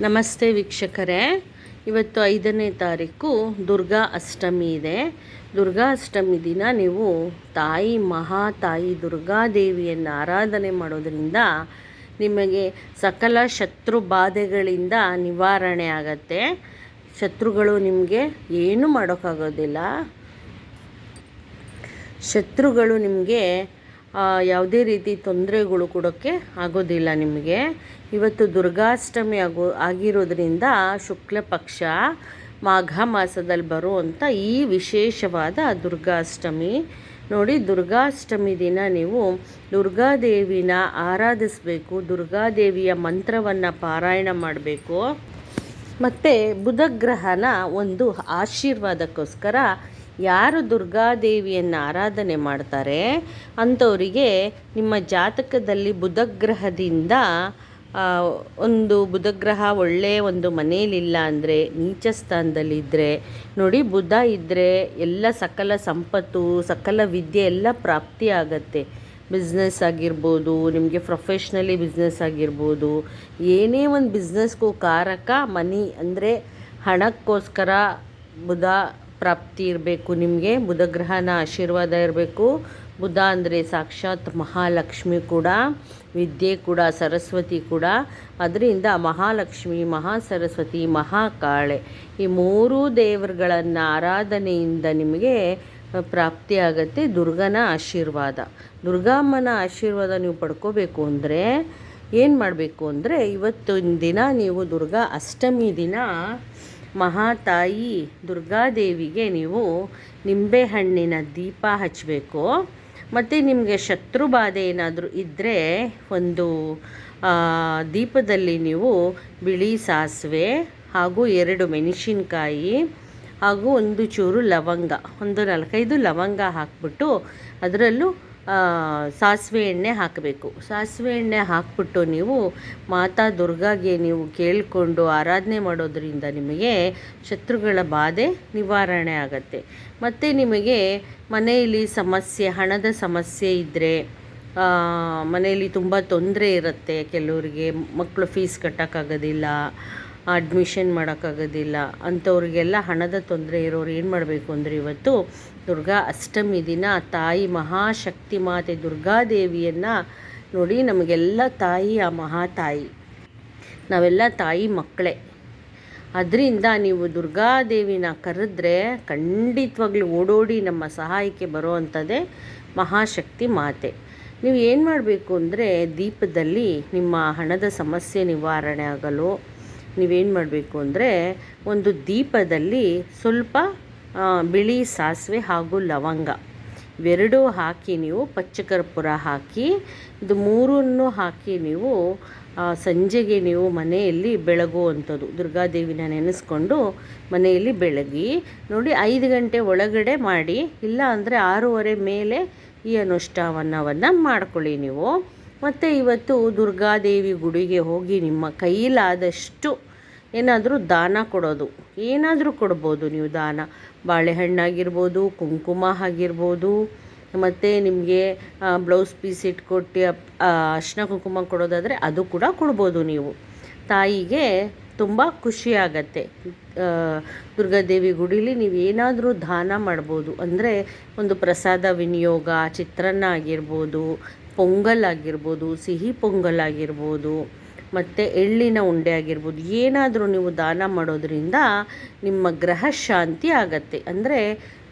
ನಮಸ್ತೆ ವೀಕ್ಷಕರೇ, ಇವತ್ತು 5ನೇ ತಾರೀಕು ದುರ್ಗಾ ಅಷ್ಟಮಿ ಇದೆ. ದುರ್ಗಾ ಅಷ್ಟಮಿ ದಿನ ನೀವು ಮಹಾತಾಯಿ ದುರ್ಗಾದೇವಿಯನ್ನು ಆರಾಧನೆ ಮಾಡೋದರಿಂದ ನಿಮಗೆ ಸಕಲ ಶತ್ರು ಬಾಧೆಗಳಿಂದ ನಿವಾರಣೆ ಆಗತ್ತೆ. ಶತ್ರುಗಳು ನಿಮಗೆ ಏನು ಮಾಡೋಕ್ಕಾಗೋದಿಲ್ಲ. ಶತ್ರುಗಳು ನಿಮಗೆ ಯಾವುದೇ ರೀತಿ ತೊಂದರೆಗಳು ಕೊಡೋಕ್ಕೆ ಆಗೋದಿಲ್ಲ ನಿಮಗೆ. ಇವತ್ತು ದುರ್ಗಾಷ್ಟಮಿ ಆಗಿರೋದ್ರಿಂದ ಶುಕ್ಲ ಪಕ್ಷ ಮಾಘ ಮಾಸದಲ್ಲಿ ಬರುವಂಥ ಈ ವಿಶೇಷವಾದ ದುರ್ಗಾಷ್ಟಮಿ ನೋಡಿ. ದುರ್ಗಾಷ್ಟಮಿ ದಿನ ನೀವು ದುರ್ಗಾದೇವಿನ ಆರಾಧಿಸಬೇಕು. ದುರ್ಗಾದೇವಿಯ ಮಂತ್ರವನ್ನು ಪಾರಾಯಣ ಮಾಡಬೇಕು. ಮತ್ತು ಬುಧಗ್ರಹನ ಒಂದು ಆಶೀರ್ವಾದಕ್ಕೋಸ್ಕರ ಯಾರು ದುರ್ಗಾದೇವಿಯನ್ನು ಆರಾಧನೆ ಮಾಡ್ತಾರೆ ಅಂಥವರಿಗೆ ನಿಮ್ಮ ಜಾತಕದಲ್ಲಿ ಬುಧಗ್ರಹದಿಂದ ಒಂದು ಬುಧಗ್ರಹ ಒಳ್ಳೆಯ ಒಂದು ಮನೆಯಲ್ಲಿಲ್ಲ ಅಂದರೆ, ನೀಚ ಸ್ಥಾನದಲ್ಲಿದ್ದರೆ ನೋಡಿ, ಬುಧ ಇದ್ದರೆ ಎಲ್ಲ ಸಕಲ ಸಂಪತ್ತು ಸಕಲ ವಿದ್ಯೆ ಎಲ್ಲ ಪ್ರಾಪ್ತಿ ಆಗತ್ತೆ. ಬಿಸ್ನೆಸ್ ಆಗಿರ್ಬೋದು, ನಿಮಗೆ ಪ್ರೊಫೆಷ್ನಲಿ ಬಿಸ್ನೆಸ್ ಆಗಿರ್ಬೋದು, ಏನೇ ಒಂದು ಬಿಸ್ನೆಸ್ಗೂ ಕಾರಕ ಮನಿ ಅಂದರೆ ಹಣಕ್ಕೋಸ್ಕರ ಬುಧ ಪ್ರಾಪ್ತಿ ಇರಬೇಕು. ನಿಮಗೆ ಬುಧಗ್ರಹನ ಆಶೀರ್ವಾದ ಇರಬೇಕು. ಬುಧ ಅಂದರೆ ಸಾಕ್ಷಾತ್ ಮಹಾಲಕ್ಷ್ಮಿ ಕೂಡ, ವಿದ್ಯೆ ಕೂಡ, ಸರಸ್ವತಿ ಕೂಡ. ಅದರಿಂದ ಮಹಾಲಕ್ಷ್ಮಿ, ಮಹಾಸರಸ್ವತಿ, ಮಹಾಕಾಳೆ ಈ ಮೂರೂ ದೇವರುಗಳನ್ನು ಆರಾಧನೆಯಿಂದ ನಿಮಗೆ ಪ್ರಾಪ್ತಿಯಾಗತ್ತೆ ದುರ್ಗನ ಆಶೀರ್ವಾದ. ದುರ್ಗಮ್ಮನ ಆಶೀರ್ವಾದ ನೀವು ಪಡ್ಕೋಬೇಕು ಅಂದರೆ ಏನು ಮಾಡಬೇಕು ಅಂದರೆ, ಇವತ್ತಿನ ದಿನ ನೀವು ದುರ್ಗಾ ಅಷ್ಟಮಿ ದಿನ ಮಹಾತಾಯಿ ದುರ್ಗಾದೇವಿಗೆ ನೀವು ನಿಂಬೆಹಣ್ಣಿನ ದೀಪ ಹಚ್ಚಬೇಕು. ಮತ್ತು ನಿಮಗೆ ಶತ್ರು ಬಾಧೆ ಏನಾದರೂ ಇದ್ದರೆ ಒಂದು ದೀಪದಲ್ಲಿ ನೀವು ಬಿಳಿ ಸಾಸಿವೆ ಹಾಗೂ 2 ಮೆಣಸಿನ್ಕಾಯಿ ಹಾಗೂ ಒಂದು ಚೂರು ಲವಂಗ, ಒಂದು 4-5 ಲವಂಗ ಹಾಕ್ಬಿಟ್ಟು ಅದರಲ್ಲೂ ಸಾಸಿವೆ ಎಣ್ಣೆ ಹಾಕಬೇಕು. ಸಾಸಿವೆ ಎಣ್ಣೆ ಹಾಕ್ಬಿಟ್ಟು ನೀವು ಮಾತಾ ದುರ್ಗಾಗೆ ನೀವು ಕೇಳಿಕೊಂಡು ಆರಾಧನೆ ಮಾಡೋದರಿಂದ ನಿಮಗೆ ಶತ್ರುಗಳ ಬಾಧೆ ನಿವಾರಣೆ ಆಗತ್ತೆ. ಮತ್ತು ನಿಮಗೆ ಮನೆಯಲ್ಲಿ ಸಮಸ್ಯೆ, ಹಣದ ಸಮಸ್ಯೆ ಇದ್ದರೆ, ಮನೆಯಲ್ಲಿ ತುಂಬ ತೊಂದರೆ ಇರುತ್ತೆ. ಕೆಲವರಿಗೆ ಮಕ್ಕಳು ಫೀಸ್ ಕಟ್ಟೋಕ್ಕಾಗೋದಿಲ್ಲ, ಅಡ್ಮಿಷನ್ ಮಾಡೋಕ್ಕಾಗೋದಿಲ್ಲ, ಅಂಥವ್ರಿಗೆಲ್ಲ ಹಣದ ತೊಂದರೆ ಇರೋರು ಏನು ಮಾಡಬೇಕು ಅಂದರೆ, ಇವತ್ತು ದುರ್ಗಾ ಅಷ್ಟಮಿ ದಿನ ತಾಯಿ ಮಹಾಶಕ್ತಿ ಮಾತೆ ದುರ್ಗಾದೇವಿಯನ್ನು ನೋಡಿ. ನಮಗೆಲ್ಲ ತಾಯಿ ಆ ಮಹಾತಾಯಿ, ನಾವೆಲ್ಲ ತಾಯಿ ಮಕ್ಕಳೇ. ಅದರಿಂದ ನೀವು ದುರ್ಗಾದೇವಿನ ಕರೆದ್ರೆ ಖಂಡಿತವಾಗ್ಲೂ ಓಡೋಡಿ ನಮ್ಮ ಸಹಾಯಕ್ಕೆ ಬರುವಂಥದ್ದೇ ಮಹಾಶಕ್ತಿ ಮಾತೆ. ನೀವು ಏನು ಮಾಡಬೇಕು ಅಂದರೆ, ದೀಪದಲ್ಲಿ ನಿಮ್ಮ ಹಣದ ಸಮಸ್ಯೆ ನಿವಾರಣೆ ಆಗಲು ನೀವೇನು ಮಾಡಬೇಕು ಅಂದರೆ, ಒಂದು ದೀಪದಲ್ಲಿ ಸ್ವಲ್ಪ ಬಿಳಿ ಸಾಸಿವೆ ಹಾಗೂ ಲವಂಗ ಇವೆರಡೂ ಹಾಕಿ ನೀವು ಪಚ್ಚಕರ್ಪೂರ ಹಾಕಿ ಇದು ಮೂರನ್ನು ಹಾಕಿ ನೀವು ಸಂಜೆಗೆ ನೀವು ಮನೆಯಲ್ಲಿ ಬೆಳಗುವಂಥದ್ದು. ದುರ್ಗಾದೇವಿನ ನೆನೆಸ್ಕೊಂಡು ಮನೆಯಲ್ಲಿ ಬೆಳಗಿ ನೋಡಿ. 5 ಗಂಟೆ ಒಳಗಡೆ ಮಾಡಿ, ಇಲ್ಲ ಅಂದರೆ 6:30 ಮೇಲೆ ಈ ಅನುಷ್ಠಾನವನ್ನು ಮಾಡ್ಕೊಳ್ಳಿ ನೀವು. ಮತ್ತು ಇವತ್ತು ದುರ್ಗಾದೇವಿ ಗುಡಿಗೆ ಹೋಗಿ ನಿಮ್ಮ ಕೈಲಾದಷ್ಟು ಏನಾದರೂ ದಾನ ಕೊಡೋದು, ಏನಾದರೂ ಕೊಡ್ಬೋದು ನೀವು ದಾನ. ಬಾಳೆಹಣ್ಣಾಗಿರ್ಬೋದು, ಕುಂಕುಮ ಆಗಿರ್ಬೋದು, ಮತ್ತು ನಿಮಗೆ ಬ್ಲೌಸ್ ಪೀಸ್ ಇಟ್ಕೊಟ್ಟು ಅರ್ಶಿನ ಕುಂಕುಮ ಕೊಡೋದಾದರೆ ಅದು ಕೂಡ ಕೊಡ್ಬೋದು ನೀವು. ತಾಯಿಗೆ ತುಂಬ ಖುಷಿಯಾಗತ್ತೆ. ದುರ್ಗಾದೇವಿ ಗುಡಿಲಿ ನೀವು ಏನಾದರೂ ದಾನ ಮಾಡ್ಬೋದು. ಅಂದರೆ ಒಂದು ಪ್ರಸಾದ ವಿನಿಯೋಗ, ಚಿತ್ರಾನ್ನ ಆಗಿರ್ಬೋದು, ಪೊಂಗಲ್ ಆಗಿರ್ಬೋದು, ಸಿಹಿ ಪೊಂಗಲ್ ಆಗಿರ್ಬೋದು, ಮತ್ತು ಎಳ್ಳಿನ ಉಂಡೆ ಆಗಿರ್ಬೋದು, ಏನಾದರೂ ನೀವು ದಾನ ಮಾಡೋದ್ರಿಂದ ನಿಮ್ಮ ಗ್ರಹ ಶಾಂತಿ ಆಗತ್ತೆ. ಅಂದರೆ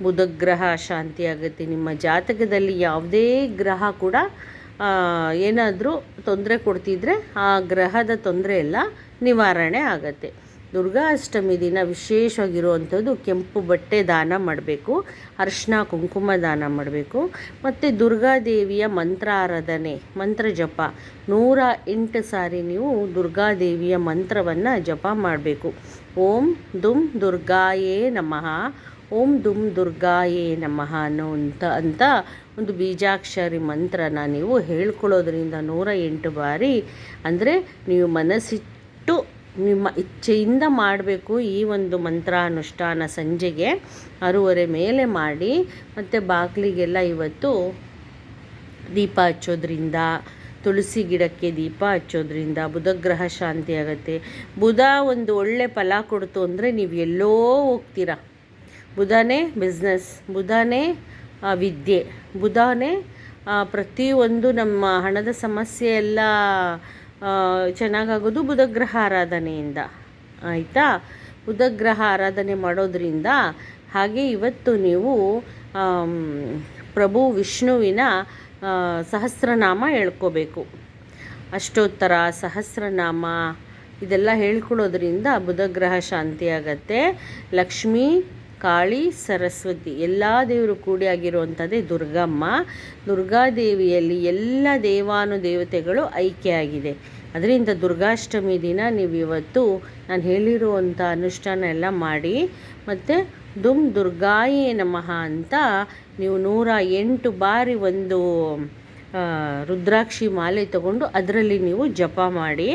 ಬುಧಗ್ರಹ ಶಾಂತಿ ಆಗುತ್ತೆ. ನಿಮ್ಮ ಜಾತಕದಲ್ಲಿ ಯಾವುದೇ ಗ್ರಹ ಕೂಡ ಏನಾದರೂ ತೊಂದರೆ ಕೊಡ್ತಿದ್ರೆ ಆ ಗ್ರಹದ ತೊಂದರೆ ಎಲ್ಲ ನಿವಾರಣೆ ಆಗತ್ತೆ. ದುರ್ಗಾ ಅಷ್ಟಮಿ ದಿನ ವಿಶೇಷವಾಗಿರುವಂಥದ್ದು ಕೆಂಪು ಬಟ್ಟೆ ದಾನ ಮಾಡಬೇಕು, ಅರ್ಶಿನ ಕುಂಕುಮ ದಾನ ಮಾಡಬೇಕು. ಮತ್ತು ದುರ್ಗಾದೇವಿಯ ಮಂತ್ರ ಆರಾಧನೆ, ಮಂತ್ರ ಜಪ 108 ಸಾರಿ ನೀವು ದುರ್ಗಾದೇವಿಯ ಮಂತ್ರವನ್ನು ಜಪ ಮಾಡಬೇಕು. ಓಂ ದುಂ ದುರ್ಗಾಯೇ ನಮಃ, ಓಂ ದುಂ ದುರ್ಗಾಯೇ ನಮಃ ಅಂತ ಒಂದು ಬೀಜಾಕ್ಷರಿ ಮಂತ್ರನ ನೀವು ಹೇಳ್ಕೊಳ್ಳೋದ್ರಿಂದ 108 ಬಾರಿ, ಅಂದರೆ ನೀವು ಮನಸ್ಸಿಟ್ಟು ನಿಮ್ಮ ಇಚ್ಛೆಯಿಂದ ಮಾಡಬೇಕು. ಈ ಒಂದು ಮಂತ್ರಾನುಷ್ಠಾನ ಸಂಜೆಗೆ 6:30 ಮೇಲೆ ಮಾಡಿ. ಮತ್ತು ಬಾಗಿಲಿಗೆಲ್ಲ ಇವತ್ತು ದೀಪ ಹಚ್ಚೋದ್ರಿಂದ ತುಳಸಿ ಗಿಡಕ್ಕೆ ದೀಪ ಹಚ್ಚೋದ್ರಿಂದ ಬುಧಗ್ರಹ ಶಾಂತಿ ಆಗುತ್ತೆ. ಬುಧ ಒಂದು ಒಳ್ಳೆ ಫಲ ಕೊಡ್ತು ಅಂದರೆ ನೀವು ಎಲ್ಲೋ ಹೋಗ್ತೀರ. ಬುಧನೇ ಬಿಸ್ನೆಸ್, ಬುಧನೇ ವಿದ್ಯೆ, ಬುಧನೇ ಪ್ರತಿಯೊಂದು ನಮ್ಮ ಹಣದ ಸಮಸ್ಯೆ ಎಲ್ಲ ಚೆನ್ನಾಗಾಗೋದು ಬುಧಗ್ರಹ ಆರಾಧನೆಯಿಂದ. ಆಯಿತಾ? ಬುಧಗ್ರಹ ಆರಾಧನೆ ಮಾಡೋದ್ರಿಂದ ಹಾಗೆ ಇವತ್ತು ನೀವು ಪ್ರಭು ವಿಷ್ಣುವಿನ ಸಹಸ್ರನಾಮ ಹೇಳ್ಕೋಬೇಕು. ಅಷ್ಟೋತ್ತರ, ಸಹಸ್ರನಾಮ ಇದೆಲ್ಲ ಹೇಳ್ಕೊಳ್ಳೋದ್ರಿಂದ ಬುಧಗ್ರಹ ಶಾಂತಿ ಆಗತ್ತೆ. ಲಕ್ಷ್ಮೀ, ಕಾಳಿ, ಸರಸ್ವತಿ ಎಲ್ಲ ದೇವರು ಕೂಡಿ ಆಗಿರುವಂಥದ್ದೇ ದುರ್ಗಮ್ಮ. ದುರ್ಗಾದೇವಿಯಲ್ಲಿ ಎಲ್ಲ ದೇವಾನುದೇವತೆಗಳು ಐಕ್ಯ ಅದರಿಂದ ದುರ್ಗಾಷ್ಟಮಿ ದಿನ ನೀವು ಇವತ್ತು ನಾನು ಹೇಳಿರುವಂಥ ಅನುಷ್ಠಾನ ಎಲ್ಲ ಮಾಡಿ, ಮತ್ತು ದುಮ್ ದುರ್ಗಾಯೇ ನಮಃ ಅಂತ ನೀವು 108 ಬಾರಿ ಒಂದು ರುದ್ರಾಕ್ಷಿ ಮಾಲೆ ತಗೊಂಡು ಅದರಲ್ಲಿ ನೀವು ಜಪ ಮಾಡಿ.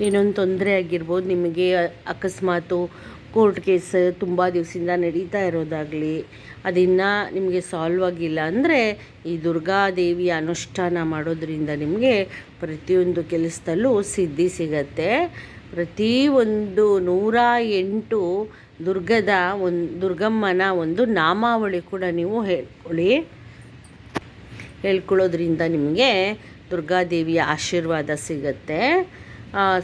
ಏನೊಂದು ತೊಂದರೆ ಆಗಿರ್ಬೋದು, ನಿಮಗೆ ಅಕಸ್ಮಾತು ಕೋರ್ಟ್ ಕೇಸ್ ತುಂಬ ದಿವಸದಿಂದ ನಡೀತಾ ಇರೋದಾಗಲಿ, ಅದಿನ್ನು ನಿಮಗೆ ಸಾಲ್ವ್ ಆಗಿಲ್ಲ ಅಂದರೆ ಈ ದುರ್ಗಾದೇವಿಯ ಅನುಷ್ಠಾನ ಮಾಡೋದ್ರಿಂದ ನಿಮಗೆ ಪ್ರತಿಯೊಂದು ಕೆಲಸದಲ್ಲೂ ಸಿದ್ಧಿ ಸಿಗತ್ತೆ. ಪ್ರತಿಯೊಂದು 108 ದುರ್ಗಮ್ಮನ ಒಂದು ನಾಮಾವಳಿ ಕೂಡ ನೀವು ಹೇಳ್ಕೊಳ್ಳೋದ್ರಿಂದ ನಿಮಗೆ ದುರ್ಗಾದೇವಿಯ ಆಶೀರ್ವಾದ ಸಿಗತ್ತೆ.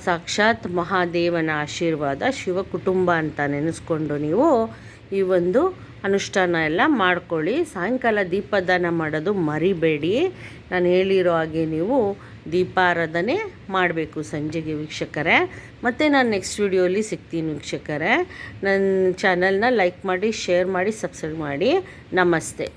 ಸಾಕ್ಷಾತ್ ಮಹಾದೇವನ ಆಶೀರ್ವಾದ, ಶಿವ ಕುಟುಂಬ ಅಂತ ನೆನೆಸ್ಕೊಂಡು ನೀವು ಈ ಒಂದು ಅನುಷ್ಠಾನ ಎಲ್ಲ ಮಾಡ್ಕೊಳ್ಳಿ. ಸಾಯಂಕಾಲ ದೀಪದಾನ ಮಾಡೋದು ಮರಿಬೇಡಿ. ನಾನು ಹೇಳಿರೋ ಹಾಗೆ ನೀವು ದೀಪಾರಾಧನೆ ಮಾಡಬೇಕು ಸಂಜೆಗೆ ವೀಕ್ಷಕರೇ. ಮತ್ತು ನಾನು ನೆಕ್ಸ್ಟ್ ವಿಡಿಯೋಲಿ ಸಿಗ್ತೀನಿ ವೀಕ್ಷಕರೇ. ನನ್ನ ಚಾನಲ್ನ ಲೈಕ್ ಮಾಡಿ, ಶೇರ್ ಮಾಡಿ, ಸಬ್ಸ್ಕ್ರೈಬ್ ಮಾಡಿ. ನಮಸ್ತೆ.